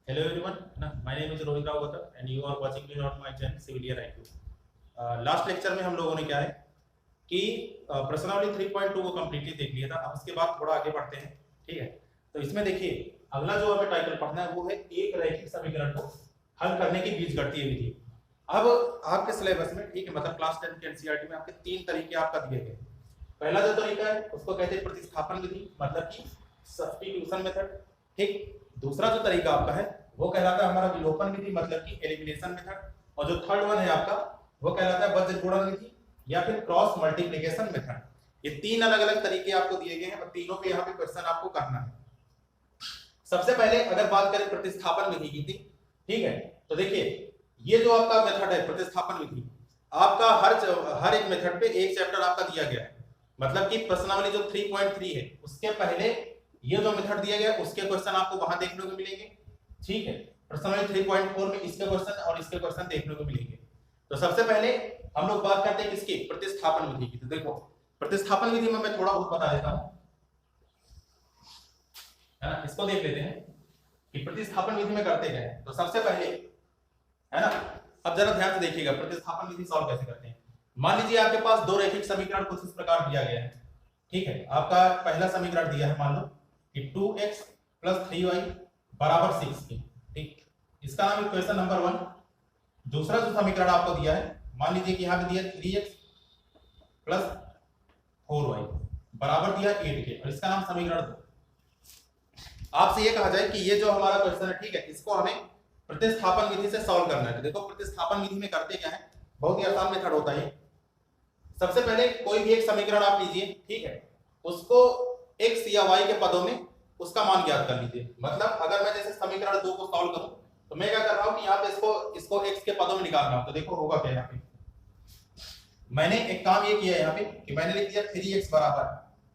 Hello everyone, my name is Rohit Rao Gautam and you are watching me on my channel Civil Year IQ. Last lecture में हम लोगों ने क्या है कि प्रश्नावली 3.2 को कम्प्लीटली देख लिया था। अब उसके बाद थोड़ा आगे बढ़ते हैं, ठीक है। तो इसमें देखिए अगला जो हमें टाइटल पढ़ना है वो है एक रैखिक समीकरण को हल करने की बीजगणितीय विधि। अब आपके सिलेबस में, ठीक है, मतलब क्लास 10 के एनसीईआरटी में आपके तीन तरीके आपका दिए गए। पहला जो तरीका है उसको कहते हैं प्रतिस्थापन विधि, मतलब कि सब्स्टिट्यूशन मेथड, ठीक। दूसरा जो तरीका आपका है वो कहलाता है हमारा विलोपन विधि, मतलब कि एलिमिनेशन मेथड। और जो थर्ड वन है आपका वो कहलाता है वज्र गुणन विधि या फिर क्रॉस मल्टीप्लिकेशन मेथड। ये तीन अलग अलग तरीके आपको दिए गए हैं और तीनों पे यहाँ पे क्वेश्चन आपको करना है। सबसे पहले अगर बात करें प्रतिस्थापन विधि की थी, ठीक है, तो देखिए ये जो आपका मेथड है प्रतिस्थापन विधि, आपका हर एक मेथड पे एक चैप्टर आपका दिया गया है। मतलब कि प्रश्नावली जो 3.3 है उसके पहले ये जो मेथड दिया गया उसके क्वेश्चन आपको वहां देखने को मिलेंगे, ठीक है। प्रश्नावली 3.4 में इसके क्वेश्चन और इसके क्वेश्चन देखने को मिलेंगे। तो सबसे पहले हम लोग बात करते हैं किसकी, प्रतिस्थापन विधि की। तो देखो प्रतिस्थापन विधि में मैं थोड़ा बहुत बता देता हूं, है ना। इसको देख लेते हैं कि प्रतिस्थापन विधि में करते क्या है। तो सबसे पहले, है ना, अब जरा ध्यान से देखिएगा प्रतिस्थापन विधि सॉल्व कैसे करते हैं। मान लीजिए आपके पास दो रैखिक समीकरण कुछ इस प्रकार दिया गया है, ठीक है। आपका पहला समीकरण दिया है, मान लो कि 2x + 3y = 6 की, ठीक। इसका नाम इक्वेशन नंबर 1। दूसरा जो समीकरण आपको दिया है, मान लीजिए कि यहाँ पे दिया 3x + 4y बराबर दिया 8 के, और इसका नाम समीकरण 2। आपसे ये कहा जाए कि ये जो हमारा क्वेश्चन है, ठीक है, इसको हमें प्रतिस्थापन विधि से सॉल्व करना है। तो देखो प्रतिस्थापन विधि में करते क्या है, बहुत ही आसान मेथड होता है। सबसे पहले कोई भी एक समीकरण आप लीजिए, ठीक है, उसको x या y के पदों में उसका मान ज्ञात कर लीजिए। मतलब अगर मैं जैसे समीकरण 2 को सॉल्व करूं तो मैं क्या कर रहा हूं कि यहाँ पे इसको x के पदों में निकाल रहा हूं। तो देखो होगा क्या, यहाँ पे मैंने एक काम ये किया यहाँ पे कि मैंने लिख दिया 3x बराबर,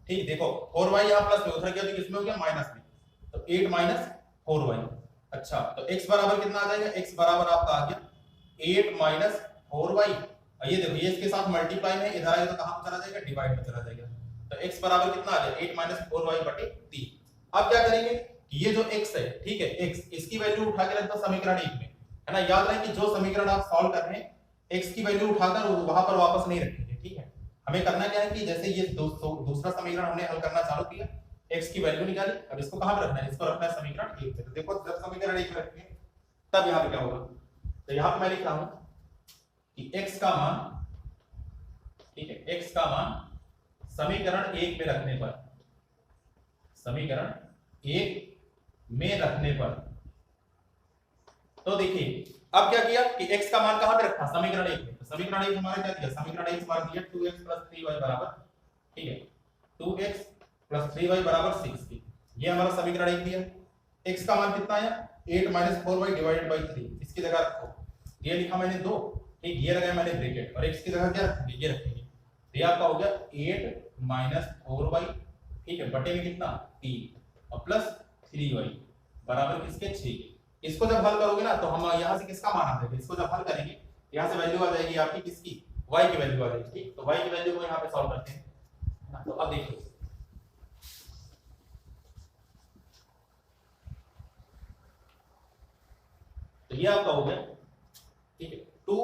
ठीक, देखो 4y यहाँ प्लस में उधर गया तो किसमें हो गया, माइनस में, तो 8 - 4y। अच्छा, तो x बराबर कितना आ जाएगा, x बराबर आपका आ गया 8 - 4y। ये देखो ये इसके साथ मल्टीप्लाई में इधर आएगा तो कहां चला जाएगा, डिवाइड में चला जाएगा। तो x बराबर कितना आ गया 8 - 4y/3। अब क्या करेंगे कि ये जो x है, ठीक है, x इसकी वैल्यू उठा के रख दो समीकरण 1 में, है ना। याद रहे कि जो समीकरण आप सॉल्व कर रहे हैं x की वैल्यू उठाकर वहां पर वापस नहीं रखेंगे, ठीक है। हमें करना क्या है कि जैसे ये दूसरा समीकरण हमने हल करना चालू किया, x की वैल्यू निकाली, अब इसको कहां पे रखना है, इसको रखना है समीकरण 1 पे। तो देखो जब समीकरण 1 में रखेंगे तब यहां पे क्या होगा, तो यहां पे मैं लिख रहा हूं कि x का मान, ठीक है, x का मान समीकरण 1 में रखने पर, समीकरण 1 में रखने पर, तो देखिए अब क्या किया कि x का मान कहां पे रखा, समीकरण 1 में। तो समीकरण 1 हमारा क्या दिया, समीकरण 1 हमारा दिया 2x + 3y बराबर, ठीक है, 2x + 3y = 6 की। ये हमारा समीकरण 1 दिया। x का मान कितना आया 8 - 4y/3। इसकी जगह रखो, ये लिखा मैंने 2, ठीक, ये लगाया मैंने ब्रैकेट, और x की जगह क्या रखेंगे, ये रखेंगे। तो ये आपका हो गया 8 - 4y, ठीक है, बटे में कितना 3 और प्लस 3y बराबर किसके 6। इसको जब हल करोगे ना तो हम यहां से किसका मान आ जाएगा, इसको जब हल करेंगे यहां से वैल्यू आ जाएगी आपकी किसकी, y की वैल्यू आ जाएगी, ठीक। तो y की वैल्यू को यहां पे सॉल्व करते हैं ना। तो अब देखिए तो ये आपका हो गया, ठीक है, 2,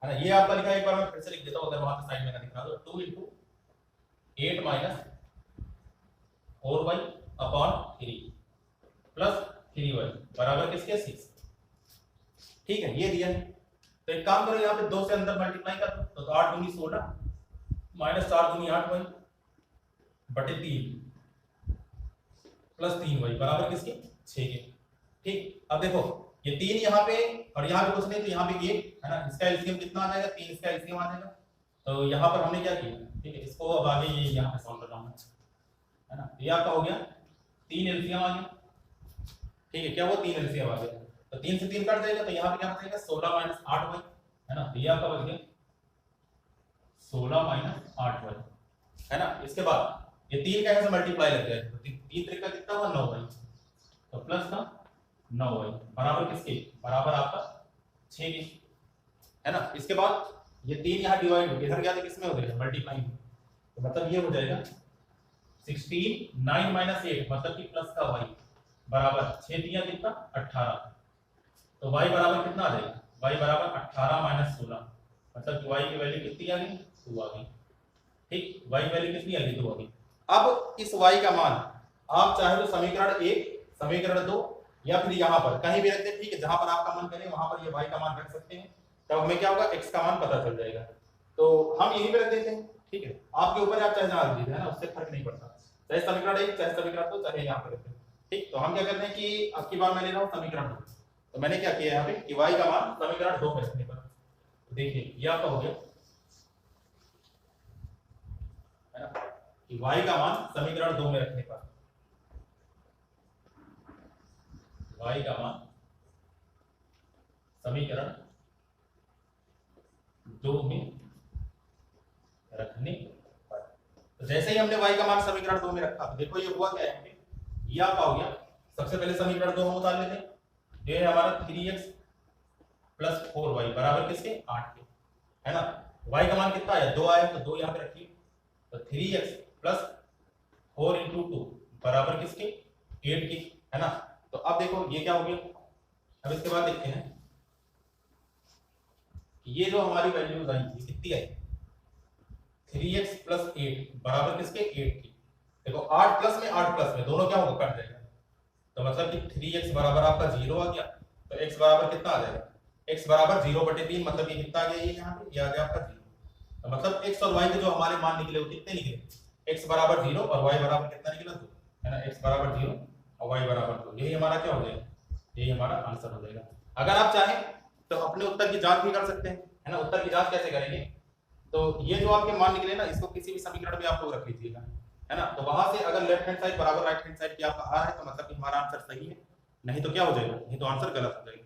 है ना। ये आपका लिखा है, एक बार मैं फिर से लिख देता हूं अगर वहां पे साइड में ना दिख रहा तो 2 × 8 - 4y/3 प्लस 3y बराबर किसके 6, ठीक है, ये दिया है। तो एक काम करो यहाँ पे 2 से अंदर मल्टीप्लाई कर दो, तो 8 दूनी 16 -4 दूनी 8y बटे 3 प्लस 3y बराबर किसके 6 के, ठीक। अब देखो ये 3 यहाँ पे और यहाँ पे कुछ नहीं, तो यहाँ पे 1, है ना। इसका एलसीएम कितना आ जाएगा, 3 इसका एलसीएम आ जाएगा। तो यहाँ पर हमने क्या किया, ठीक है, इसको अब आगे ये यहाँ पे सॉल्व कर रहा हूँ, है ना। ये आपका हो गया 3 एलसीएम आ गया, ठीक है, क्या वो 3 एलसीएम आ गया। तो 3 से 3 कट जाएगा, तो यहाँ पे क्या बचेगा 16 - 8y, है ना। तो ये आपका बच गया 16 - 8y, है ना। इसके बाद ये 3 का यहाँ से मल्टीप्लाई लग जाएगा, तो 3 3 का कितना हुआ 9y, तो प्लस का 9y बराबर किसके, बराबर आपका 6 के, है ना। इसके बाद ये 3 यहाँ डिवाइड हो गया, इधर गया तो किसमें हो जाएगा, मल्टीप्लाई में। तो मतलब ये हो जाएगा 16 9 - 8 मतलब कि प्लस का y, बराबर 6 दिया कितना 18, तो y बराबर कितना आ जाएगा, y बराबर 18 माइनस 16, मतलब कि y की वैल्यू कितनी आ गई 2 आ गई। ठीक, y की वैल्यू कितनी आ गई 2 आ गई। अब इस y का मान आप चाहे तो समीकरण 1, समीकरण 2 या फिर यहाँ पर कहीं भी रख दे, ठीक है, जहां पर आपका मन करे वहां पर ये y का मान रख सकते हैं, तब हमें क्या होगा x का मान पता चल जाएगा। तो हम यहीं पे रख देते हैं, ठीक है, आपके ऊपर आप चाहे जहां रख दीजिए, है ना, उससे फर्क नहीं पड़ता, चाहे समीकरण 1 चाहे समीकरण 2 चाहे यहाँ पर रखें। ठीक, तो हम क्या करते हैं कि अब की बार मैं ले रहा हूँ समीकरण 2, तो मैंने क्या किया यहाँ पे कि y का मान समीकरण 2 में रखने पर, तो देखिए ये आपका हो गया, है ना, कि y का मान समीकरण 2 में रखने पर, y का मान समीकरण 2 में रखने पर, तो जैसे ही हमने y का मान समीकरण 2 में रखा, तो देखो ये हुआ क्या है, ये आपका हो गया, सबसे पहले समीकरण 2 हम उतार लेते हैं, ये है हमारा 3x प्लस 4y बराबर किसके 8 के, है ना, y का मान कितना आया 2 आया, तो 2 यहाँ पे रखिए, तो 3x प्लस 4 इंटू 2 बराबर किसके 8 के, है ना। तो अब देखो ये क्या हो गया, अब इसके बाद देखते हैं ये जो हमारी वैल्यूज आई थी कितनी आई 3x प्लस 8 बराबर किसके 8 की, देखो 8 प्लस में 8 प्लस में दोनों क्या होगा कट जाएगा, तो मतलब कि 3x बराबर आपका 0 आ गया, तो x बराबर कितना आ जाएगा, x बराबर 0/3, मतलब ये कितना आ गया, ये यहाँ पे ये आ गया आपका 0, तो मतलब x और y के जो हमारे मान निकले वो कितने निकले, x बराबर 0 और y बराबर कितना निकला 2, है ना, x बराबर 0 और y बराबर 2, यही हमारा क्या हो जाएगा, यही हमारा आंसर हो जाएगा। अगर आप चाहें तो अपने उत्तर की जांच भी कर सकते हैं, है ना, उत्तर की जांच कैसे करेंगे, तो ये जो आपके मान निकले ना इसको किसी भी समीकरण में आप लोग रख लीजिएगा, है ना, तो वहां से अगर लेफ्ट हैंड साइड बराबर राइट हैंड साइड की आपका आ रहा है तो मतलब कि हमारा आंसर सही है, नहीं तो क्या हो जाएगा, नहीं तो आंसर गलत हो जाएगा।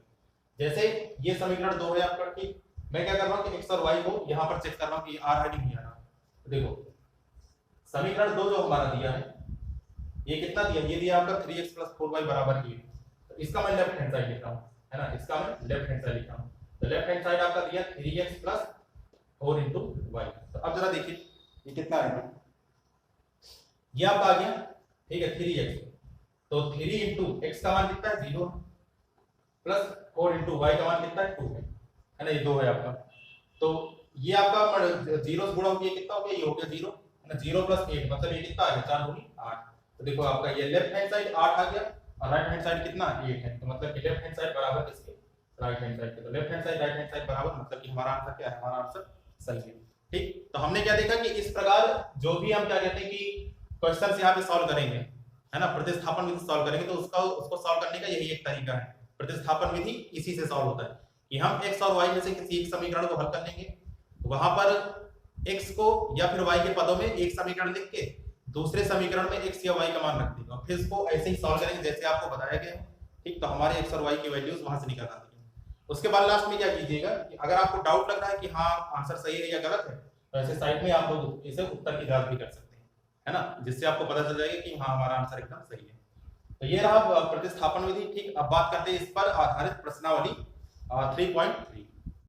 जैसे ये समीकरण 2 है आपका, ठीक, मैं क्या कर रहा हूं कि x और y को यहां पर चेक कर रहा हूं कि आ रहा है कि नहीं आ रहा, तो देखो समीकरण 2 जो हमारा दिया है ये कितना दिया, ये दिया आपका 3x प्लस 4y बराबर 8, तो इसका मैं लेफ्ट हैंड साइड लिख रहा हूं, है ना, इसका मैं लेफ्ट हैंड साइड लिख रहा हूं, तो लेफ्ट हैंड साइड आपका दिया 3x प्लस 4 इंटू वाई, तो अब जरा देखिए ये कितना आएगा, ये आपका आ गया, ठीक है 3x, तो 3 इंटू एक्स का मान कितना है 0 प्लस 4 इंटू वाई का मान कितना है 2 है ना, ये 2 है आपका, तो ये आपका 0 से गुणा हो गया कितना हो गया, ये हो गया 0, है ना, 0 प्लस 8 मतलब ये कितना आ गया 4 दूनी 8, तो देखो आपका ये लेफ्ट हैंड साइड 8 आ गया और राइट हैंड साइड कितना 8 है, तो मतलब कि लेफ्ट हैंड साइड बराबर किसके राइट हैंड साइड के, तो left hand side right hand side बराबर मतलब कि हमारा आंसर क्या है, हमारा आंसर सही है। ठीक, तो हमने क्या देखा कि इस प्रकार जो भी हम क्या कहते हैं कि क्वेश्चंस यहाँ पे सॉल्व करेंगे, है ना, प्रतिस्थापन विधि सॉल्व करेंगे, तो उसको सॉल्व करने का यही एक तरीका है, प्रतिस्थापन विधि इसी से सॉल्व होता है कि हम x और y में से किसी एक समीकरण को हल कर लेंगे, वहां पर x को या फिर y के पदों में एक समीकरण लिख के दूसरे समीकरण में x या y का मान रख देंगे और फिर इसको ऐसे ही सॉल्व करेंगे जैसे आपको बताया गया है। ठीक, तो हमारे x और y की वैल्यूज वहां से निकल आती है। उसके बाद लास्ट में क्या कीजिएगा कि अगर आपको डाउट लग रहा है कि हाँ आंसर सही है या गलत है, तो ऐसे साइड में आप लोग इसे उत्तर की जांच भी कर सकते हैं, है ना, जिससे आपको पता चल जाएगा कि हाँ हमारा आंसर एकदम सही है। तो ये रहा प्रतिस्थापन विधि। ठीक, अब बात करते हैं इस पर आधारित प्रश्नावली 3.3।